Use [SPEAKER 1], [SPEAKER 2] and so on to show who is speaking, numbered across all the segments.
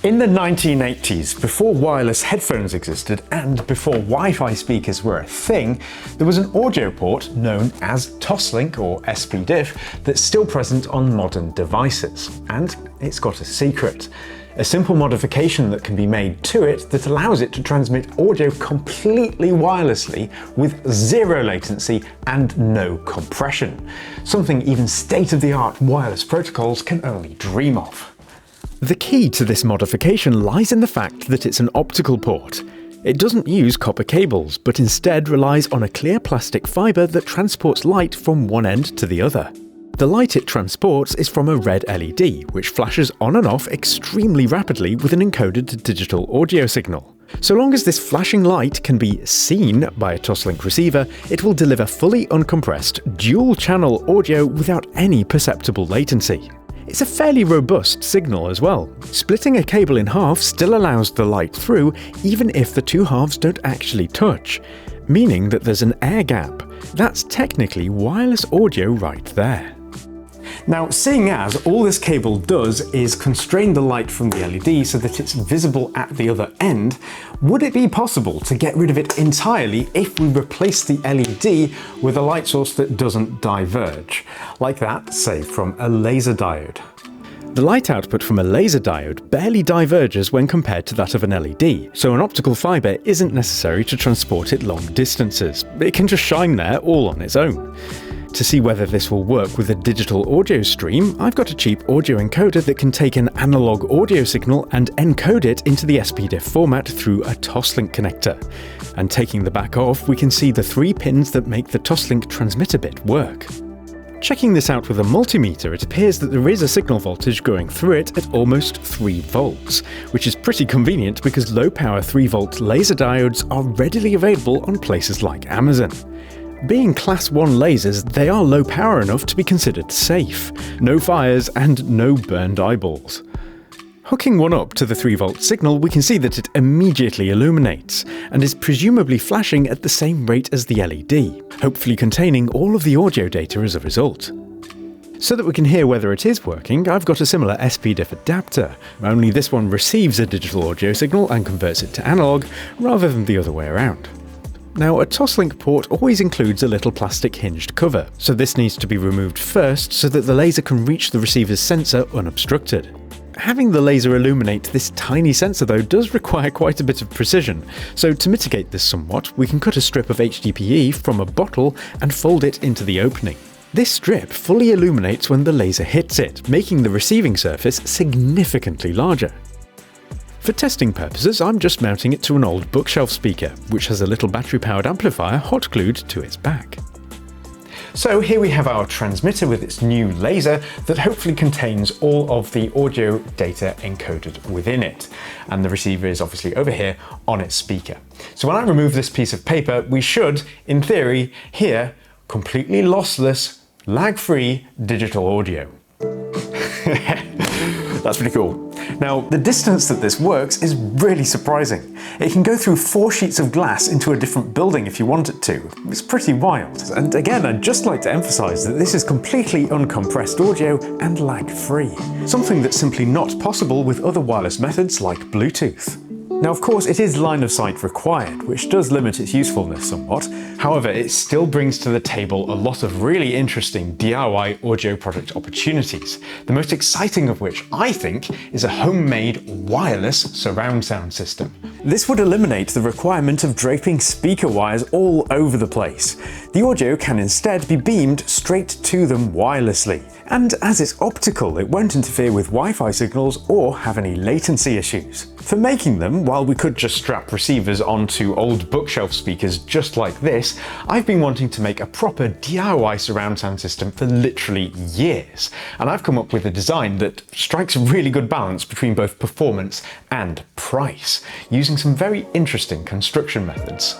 [SPEAKER 1] In the 1980s, before wireless headphones existed and before Wi-Fi speakers were a thing, there was an audio port known as Toslink or SPDIF that's still present on modern devices. And it's got a secret. A simple modification that can be made to it that allows it to transmit audio completely wirelessly with zero latency and no compression. Something even state-of-the-art wireless protocols can only dream of. The key to this modification lies in the fact that it's an optical port. It doesn't use copper cables, but instead relies on a clear plastic fibre that transports light from one end to the other. The light it transports is from a red LED, which flashes on and off extremely rapidly with an encoded digital audio signal. So long as this flashing light can be seen by a Toslink receiver, it will deliver fully uncompressed, dual-channel audio without any perceptible latency. It's a fairly robust signal as well. Splitting a cable in half still allows the light through, even if the two halves don't actually touch, meaning that there's an air gap. That's technically wireless audio right there. Now, seeing as all this cable does is constrain the light from the LED so that it's visible at the other end, would it be possible to get rid of it entirely if we replace the LED with a light source that doesn't diverge? Like that, say, from a laser diode. The light output from a laser diode barely diverges when compared to that of an LED, so an optical fibre isn't necessary to transport it long distances. It can just shine there all on its own. To see whether this will work with a digital audio stream, I've got a cheap audio encoder that can take an analog audio signal and encode it into the SPDIF format through a Toslink connector. And taking the back off, we can see the 3 pins that make the Toslink transmitter bit work. Checking this out with a multimeter, it appears that there is a signal voltage going through it at almost 3 volts, which is pretty convenient because low-power 3-volt laser diodes are readily available on places like Amazon. Being Class 1 lasers, they are low power enough to be considered safe. No fires and no burned eyeballs. Hooking one up to the 3-volt signal, we can see that it immediately illuminates, and is presumably flashing at the same rate as the LED, hopefully containing all of the audio data as a result. So that we can hear whether it is working, I've got a similar SPDIF adapter, only this one receives a digital audio signal and converts it to analog, rather than the other way around. Now, a Toslink port always includes a little plastic hinged cover, so this needs to be removed first so that the laser can reach the receiver's sensor unobstructed. Having the laser illuminate this tiny sensor though does require quite a bit of precision, so to mitigate this somewhat, we can cut a strip of HDPE from a bottle and fold it into the opening. This strip fully illuminates when the laser hits it, making the receiving surface significantly larger. For testing purposes, I'm just mounting it to an old bookshelf speaker, which has a little battery-powered amplifier hot-glued to its back. So here we have our transmitter with its new laser that hopefully contains all of the audio data encoded within it. And the receiver is obviously over here on its speaker. So when I remove this piece of paper, we should, in theory, hear completely lossless, lag-free digital audio. That's pretty cool. Now, the distance that this works is really surprising. It can go through 4 sheets of glass into a different building if you want it to. It's pretty wild. And again, I'd just like to emphasize that this is completely uncompressed audio and lag-free. Something that's simply not possible with other wireless methods like Bluetooth. Now, of course, it is line of sight required, which does limit its usefulness somewhat. However, it still brings to the table a lot of really interesting DIY audio product opportunities, the most exciting of which, I think, is a homemade wireless surround sound system. This would eliminate the requirement of draping speaker wires all over the place. The audio can instead be beamed straight to them wirelessly. And as it's optical, it won't interfere with Wi-Fi signals or have any latency issues. For making them, while we could just strap receivers onto old bookshelf speakers just like this, I've been wanting to make a proper DIY surround sound system for literally years. And I've come up with a design that strikes a really good balance between both performance and price, using some very interesting construction methods.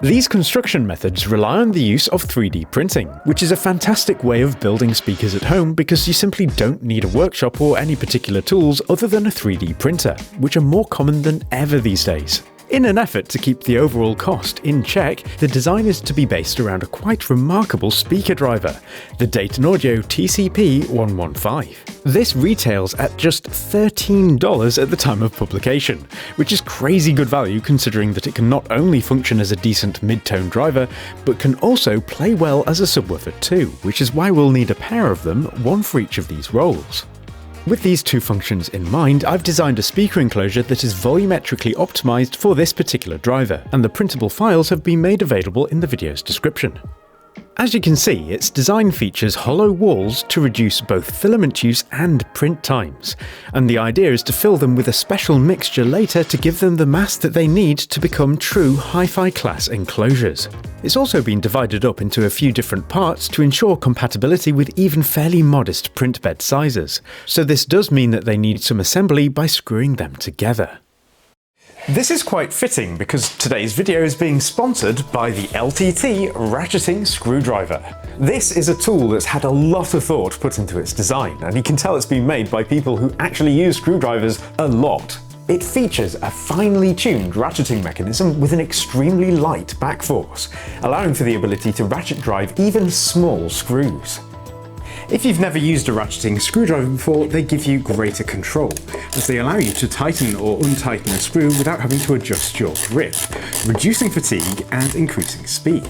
[SPEAKER 1] These construction methods rely on the use of 3D printing, which is a fantastic way of building speakers at home because you simply don't need a workshop or any particular tools other than a 3D printer, which are more common than ever these days. In an effort to keep the overall cost in check, the design is to be based around a quite remarkable speaker driver, the Dayton Audio TCP-115. This retails at just $13 at the time of publication, which is crazy good value considering that it can not only function as a decent mid-tone driver, but can also play well as a subwoofer too, which is why we'll need a pair of them, one for each of these roles. With these two functions in mind, I've designed a speaker enclosure that is volumetrically optimized for this particular driver, and the printable files have been made available in the video's description. As you can see, its design features hollow walls to reduce both filament use and print times, and the idea is to fill them with a special mixture later to give them the mass that they need to become true hi-fi class enclosures. It's also been divided up into a few different parts to ensure compatibility with even fairly modest print bed sizes, so this does mean that they need some assembly by screwing them together. This is quite fitting because today's video is being sponsored by the LTT ratcheting screwdriver. This is a tool that's had a lot of thought put into its design, and you can tell it's been made by people who actually use screwdrivers a lot. It features a finely tuned ratcheting mechanism with an extremely light back force, allowing for the ability to ratchet drive even small screws. If you've never used a ratcheting screwdriver before, they give you greater control, as they allow you to tighten or untighten a screw without having to adjust your grip, reducing fatigue and increasing speed.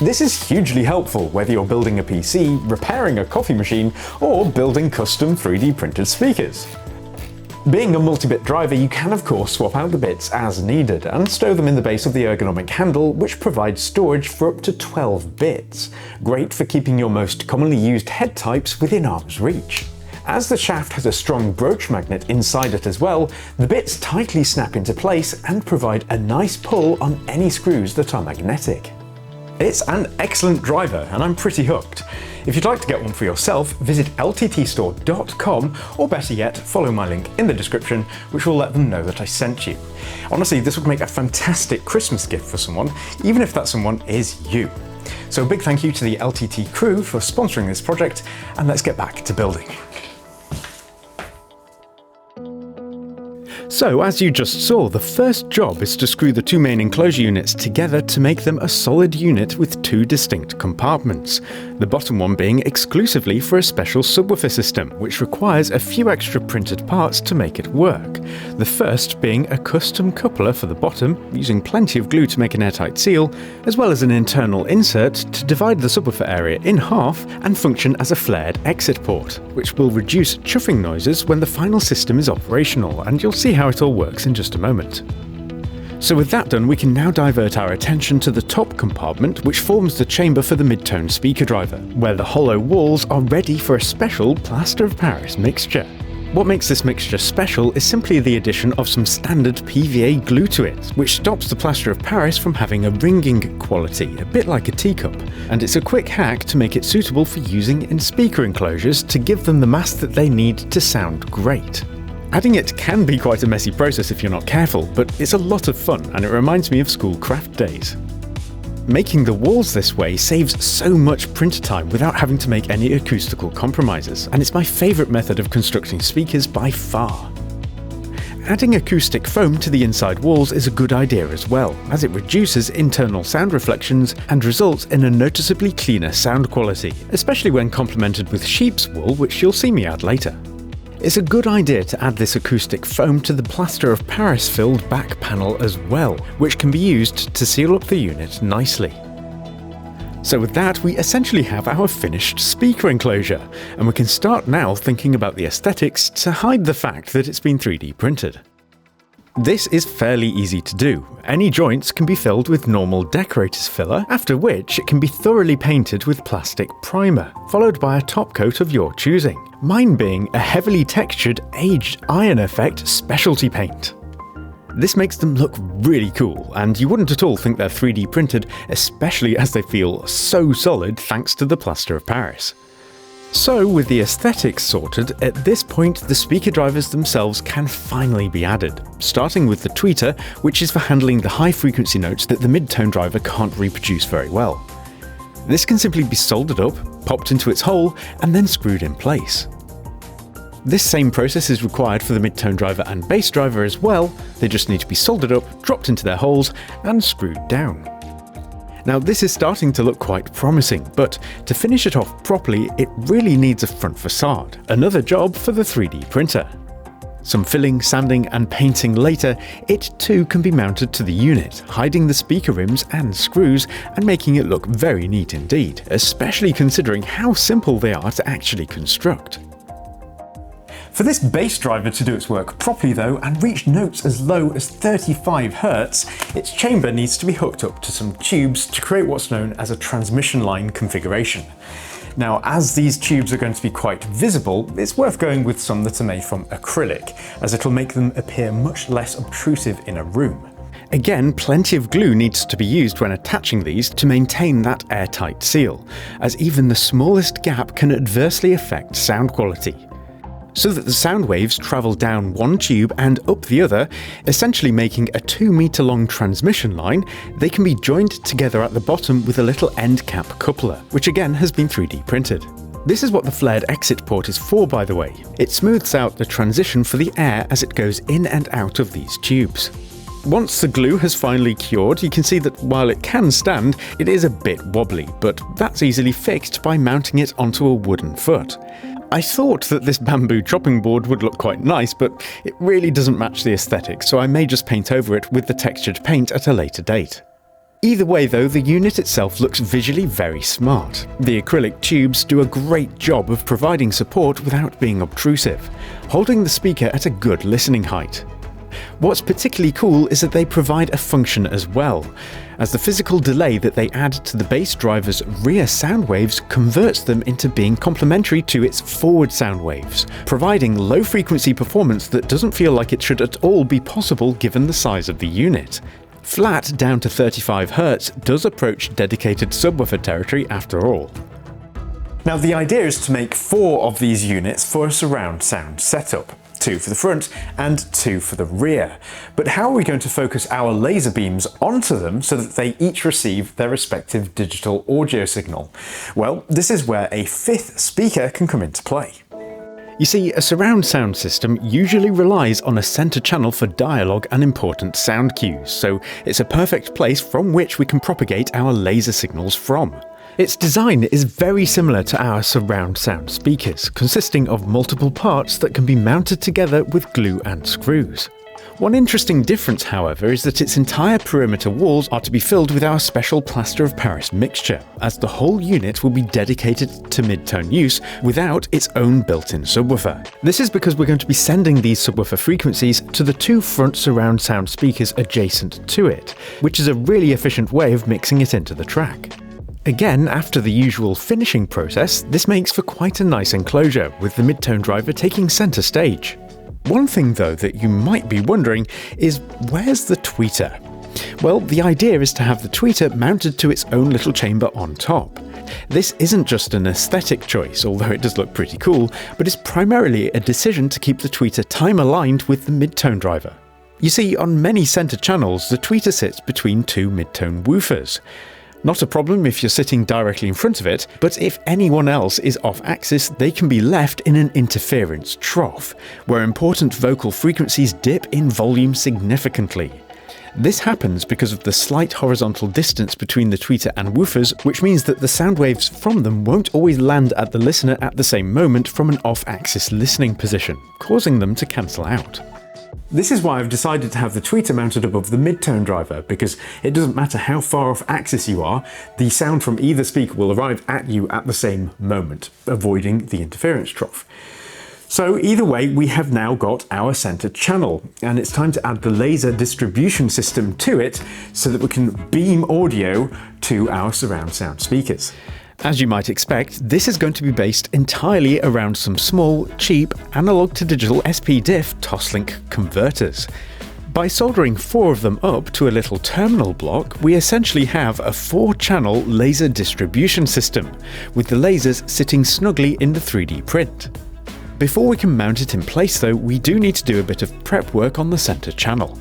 [SPEAKER 1] This is hugely helpful whether you're building a PC, repairing a coffee machine, or building custom 3D printed speakers. Being a multi-bit driver, you can of course swap out the bits as needed and stow them in the base of the ergonomic handle, which provides storage for up to 12 bits. Great for keeping your most commonly used head types within arm's reach. As the shaft has a strong broach magnet inside it as well, the bits tightly snap into place and provide a nice pull on any screws that are magnetic. It's an excellent driver and I'm pretty hooked. If you'd like to get one for yourself, visit lttstore.com, or better yet, follow my link in the description, which will let them know that I sent you. Honestly, this would make a fantastic Christmas gift for someone, even if that someone is you. So a big thank you to the LTT crew for sponsoring this project, and let's get back to building. So, as you just saw, the first job is to screw the two main enclosure units together to make them a solid unit with two distinct compartments, the bottom one being exclusively for a special subwoofer system, which requires a few extra printed parts to make it work. The first being a custom coupler for the bottom, using plenty of glue to make an airtight seal, as well as an internal insert to divide the subwoofer area in half and function as a flared exit port, which will reduce chuffing noises when the final system is operational, and you'll see how it all works in just a moment. So with that done, we can now divert our attention to the top compartment, which forms the chamber for the mid-tone speaker driver, where the hollow walls are ready for a special plaster of Paris mixture. What makes this mixture special is simply the addition of some standard PVA glue to it, which stops the plaster of Paris from having a ringing quality, a bit like a teacup, and it's a quick hack to make it suitable for using in speaker enclosures to give them the mass that they need to sound great. Adding it can be quite a messy process if you're not careful, but it's a lot of fun and it reminds me of school craft days. Making the walls this way saves so much print time without having to make any acoustical compromises, and it's my favourite method of constructing speakers by far. Adding acoustic foam to the inside walls is a good idea as well, as it reduces internal sound reflections and results in a noticeably cleaner sound quality, especially when complemented with sheep's wool, which you'll see me add later. It's a good idea to add this acoustic foam to the plaster of Paris filled back panel as well, which can be used to seal up the unit nicely. So with that, we essentially have our finished speaker enclosure, and we can start now thinking about the aesthetics to hide the fact that it's been 3D printed. This is fairly easy to do. Any joints can be filled with normal decorator's filler, after which it can be thoroughly painted with plastic primer, followed by a top coat of your choosing. Mine being a heavily textured aged iron effect specialty paint. This makes them look really cool, and you wouldn't at all think they're 3D printed, especially as they feel so solid thanks to the plaster of Paris. So, with the aesthetics sorted, at this point the speaker drivers themselves can finally be added, starting with the tweeter, which is for handling the high frequency notes that the mid-tone driver can't reproduce very well. This can simply be soldered up, popped into its hole, and then screwed in place. This same process is required for the mid-tone driver and bass driver as well. They just need to be soldered up, dropped into their holes, and screwed down. Now this is starting to look quite promising, but to finish it off properly, it really needs a front facade, another job for the 3D printer. Some filling, sanding and painting later, it too can be mounted to the unit, hiding the speaker rims and screws and making it look very neat indeed, especially considering how simple they are to actually construct. For this bass driver to do its work properly though, and reach notes as low as 35 Hz, its chamber needs to be hooked up to some tubes to create what's known as a transmission line configuration. Now, as these tubes are going to be quite visible, it's worth going with some that are made from acrylic, as it'll make them appear much less obtrusive in a room. Again, plenty of glue needs to be used when attaching these to maintain that airtight seal, as even the smallest gap can adversely affect sound quality. So that the sound waves travel down one tube and up the other, essentially making a 2-meter long transmission line, they can be joined together at the bottom with a little end cap coupler, which again has been 3D printed. This is what the flared exit port is for, by the way. It smooths out the transition for the air as it goes in and out of these tubes. Once the glue has finally cured, you can see that while it can stand, it is a bit wobbly, but that's easily fixed by mounting it onto a wooden foot. I thought that this bamboo chopping board would look quite nice, but it really doesn't match the aesthetic, so I may just paint over it with the textured paint at a later date. Either way though, the unit itself looks visually very smart. The acrylic tubes do a great job of providing support without being obtrusive, holding the speaker at a good listening height. What's particularly cool is that they provide a function as well, as the physical delay that they add to the bass driver's rear sound waves converts them into being complementary to its forward sound waves, providing low-frequency performance that doesn't feel like it should at all be possible given the size of the unit. Flat down to 35 Hz does approach dedicated subwoofer territory after all. Now the idea is to make 4 of these units for a surround sound setup. 2 for the front and 2 for the rear. But how are we going to focus our laser beams onto them so that they each receive their respective digital audio signal? Well, this is where a 5th speaker can come into play. You see, a surround sound system usually relies on a center channel for dialogue and important sound cues, so it's a perfect place from which we can propagate our laser signals from. Its design is very similar to our surround sound speakers, consisting of multiple parts that can be mounted together with glue and screws. One interesting difference, however, is that its entire perimeter walls are to be filled with our special plaster of Paris mixture, as the whole unit will be dedicated to mid-tone use without its own built-in subwoofer. This is because we're going to be sending these subwoofer frequencies to the 2 front surround sound speakers adjacent to it, which is a really efficient way of mixing it into the track. Again, after the usual finishing process, this makes for quite a nice enclosure, with the mid-tone driver taking centre stage. One thing though that you might be wondering is, where's the tweeter? Well, the idea is to have the tweeter mounted to its own little chamber on top. This isn't just an aesthetic choice, although it does look pretty cool, but is primarily a decision to keep the tweeter time-aligned with the mid-tone driver. You see, on many centre channels, the tweeter sits between 2 mid-tone woofers. Not a problem if you're sitting directly in front of it, but if anyone else is off-axis, they can be left in an interference trough, where important vocal frequencies dip in volume significantly. This happens because of the slight horizontal distance between the tweeter and woofers, which means that the sound waves from them won't always land at the listener at the same moment from an off-axis listening position, causing them to cancel out. This is why I've decided to have the tweeter mounted above the mid-tone driver, because it doesn't matter how far off axis you are, the sound from either speaker will arrive at you at the same moment, avoiding the interference trough. So either way, we have now got our center channel, and it's time to add the laser distribution system to it so that we can beam audio to our surround sound speakers. As you might expect, this is going to be based entirely around some small, cheap, analog-to-digital SP-diff Toslink converters. By soldering 4 of them up to a little terminal block, we essentially have a 4-channel laser distribution system, with the lasers sitting snugly in the 3D print. Before we can mount it in place though, we do need to do a bit of prep work on the center channel.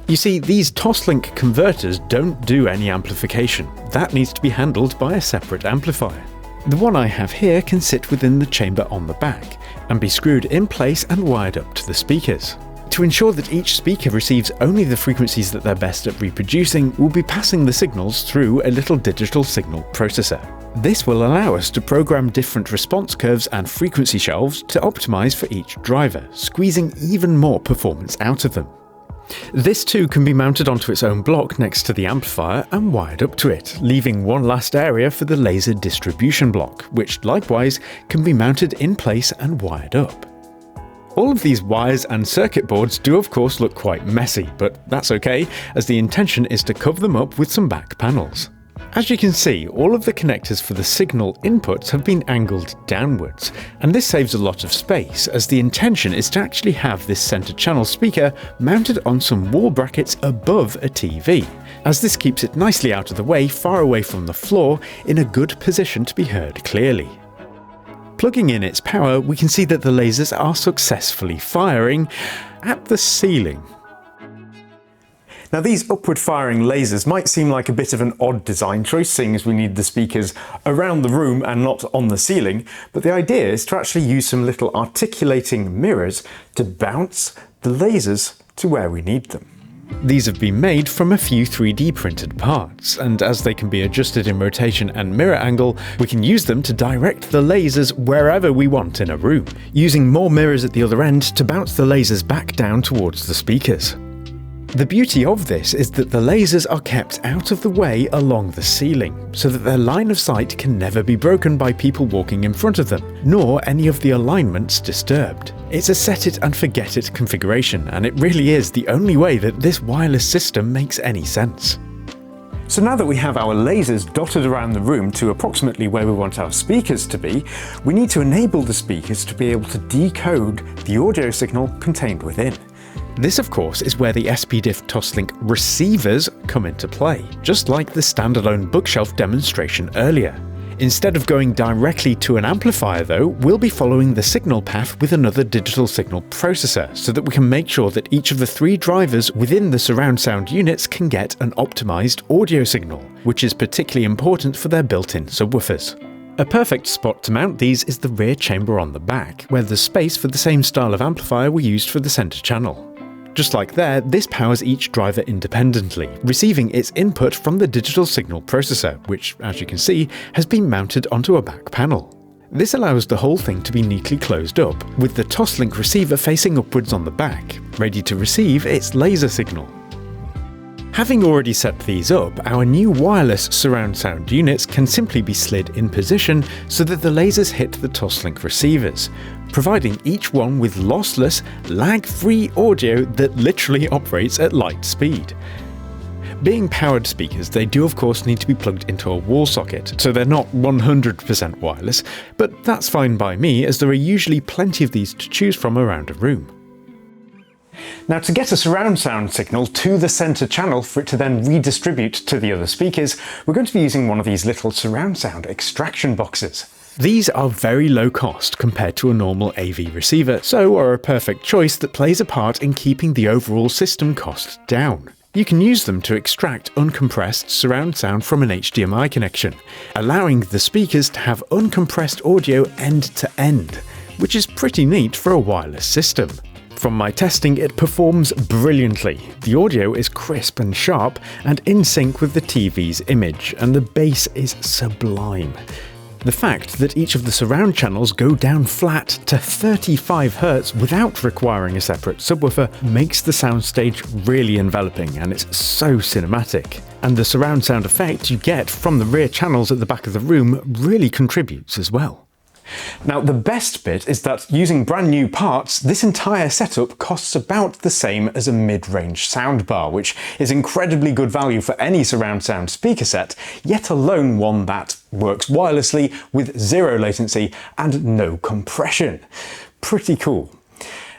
[SPEAKER 1] You see, these Toslink converters don't do any amplification. That needs to be handled by a separate amplifier. The one I have here can sit within the chamber on the back, and be screwed in place and wired up to the speakers. To ensure that each speaker receives only the frequencies that they're best at reproducing, we'll be passing the signals through a little digital signal processor. This will allow us to program different response curves and frequency shelves to optimize for each driver, squeezing even more performance out of them. This too can be mounted onto its own block next to the amplifier and wired up to it, leaving one last area for the laser distribution block, which likewise can be mounted in place and wired up. All of these wires and circuit boards do of course look quite messy, but that's okay, as the intention is to cover them up with some back panels. As you can see, all of the connectors for the signal inputs have been angled downwards, and this saves a lot of space, as the intention is to actually have this center channel speaker mounted on some wall brackets above a TV, as this keeps it nicely out of the way, far away from the floor, in a good position to be heard clearly. Plugging in its power, we can see that the lasers are successfully firing at the ceiling. Now, these upward-firing lasers might seem like a bit of an odd design choice, seeing as we need the speakers around the room and not on the ceiling, but the idea is to actually use some little articulating mirrors to bounce the lasers to where we need them. These have been made from a few 3D printed parts, and as they can be adjusted in rotation and mirror angle, we can use them to direct the lasers wherever we want in a room, using more mirrors at the other end to bounce the lasers back down towards the speakers. The beauty of this is that the lasers are kept out of the way along the ceiling, so that their line of sight can never be broken by people walking in front of them, nor any of the alignments disturbed. It's a set it and forget it configuration, and it really is the only way that this wireless system makes any sense. So now that we have our lasers dotted around the room to approximately where we want our speakers to be, we need to enable the speakers to be able to decode the audio signal contained within. This, of course, is where the SPDIF Toslink receivers come into play, just like the standalone bookshelf demonstration earlier. Instead of going directly to an amplifier though, we'll be following the signal path with another digital signal processor, so that we can make sure that each of the 3 drivers within the surround sound units can get an optimized audio signal, which is particularly important for their built-in subwoofers. A perfect spot to mount these is the rear chamber on the back, where the space for the same style of amplifier were used for the center channel. Just like there, this powers each driver independently, receiving its input from the digital signal processor, which, as you can see, has been mounted onto a back panel. This allows the whole thing to be neatly closed up, with the Toslink receiver facing upwards on the back, ready to receive its laser signal. Having already set these up, our new wireless surround sound units can simply be slid in position so that the lasers hit the Toslink receivers, providing each one with lossless, lag-free audio that literally operates at light speed. Being powered speakers, they do of course need to be plugged into a wall socket, so they're not 100% wireless, but that's fine by me, as there are usually plenty of these to choose from around a room. Now, to get a surround sound signal to the center channel for it to then redistribute to the other speakers, we're going to be using one of these little surround sound extraction boxes. These are very low cost compared to a normal AV receiver, so are a perfect choice that plays a part in keeping the overall system cost down. You can use them to extract uncompressed surround sound from an HDMI connection, allowing the speakers to have uncompressed audio end to end, which is pretty neat for a wireless system. From my testing, it performs brilliantly. The audio is crisp and sharp and in sync with the TV's image, and the bass is sublime. The fact that each of the surround channels go down flat to 35 Hz without requiring a separate subwoofer makes the soundstage really enveloping, and it's so cinematic. And the surround sound effect you get from the rear channels at the back of the room really contributes as well. Now, the best bit is that using brand new parts, this entire setup costs about the same as a mid-range soundbar, which is incredibly good value for any surround sound speaker set, yet alone one that works wirelessly with 0 latency and no compression. Pretty cool.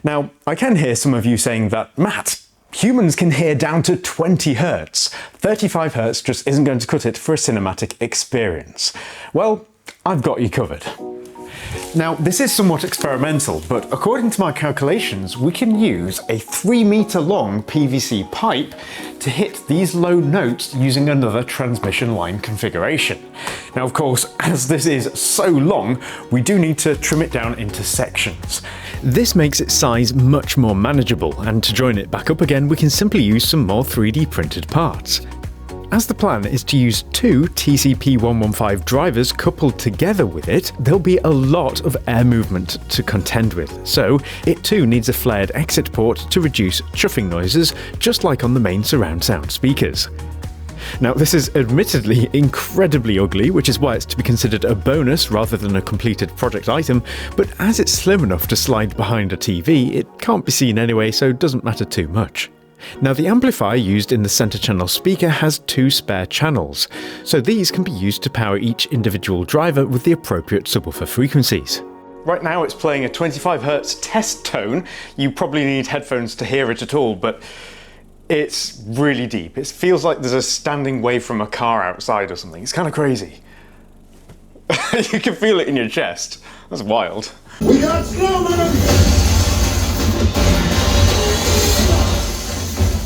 [SPEAKER 1] Now, I can hear some of you saying that, Matt, humans can hear down to 20 Hz. 35 Hz just isn't going to cut it for a cinematic experience. Well, I've got you covered. Now, this is somewhat experimental, but according to my calculations, we can use a 3-meter long PVC pipe to hit these low notes using another transmission line configuration. Now, of course, as this is so long, we do need to trim it down into sections. This makes its size much more manageable, and to join it back up again, we can simply use some more 3D printed parts. As the plan is to use 2 TCP115 drivers coupled together with it, there'll be a lot of air movement to contend with, so it too needs a flared exit port to reduce chuffing noises, just like on the main surround sound speakers. Now, this is admittedly incredibly ugly, which is why it's to be considered a bonus rather than a completed project item, but as it's slim enough to slide behind a TV, it can't be seen anyway, so it doesn't matter too much. Now, the amplifier used in the center channel speaker has 2 spare channels, so these can be used to power each individual driver with the appropriate subwoofer frequencies. Right now it's playing a 25Hz test tone. You probably need headphones to hear it at all, but it's really deep. It feels like there's a standing wave from a car outside or something. It's kind of crazy. You can feel it in your chest. That's wild. We got snowmen!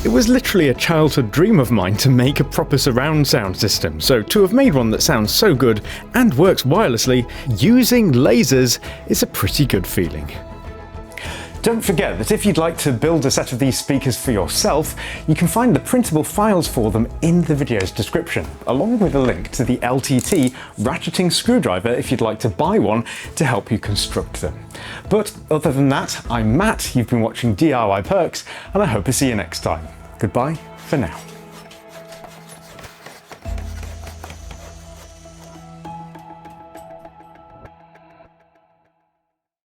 [SPEAKER 1] It was literally a childhood dream of mine to make a proper surround sound system, so to have made one that sounds so good and works wirelessly using lasers is a pretty good feeling. Don't forget that if you'd like to build a set of these speakers for yourself, you can find the printable files for them in the video's description, along with a link to the LTT ratcheting screwdriver if you'd like to buy one to help you construct them. But other than that, I'm Matt, you've been watching DIY Perks, and I hope to see you next time. Goodbye for now.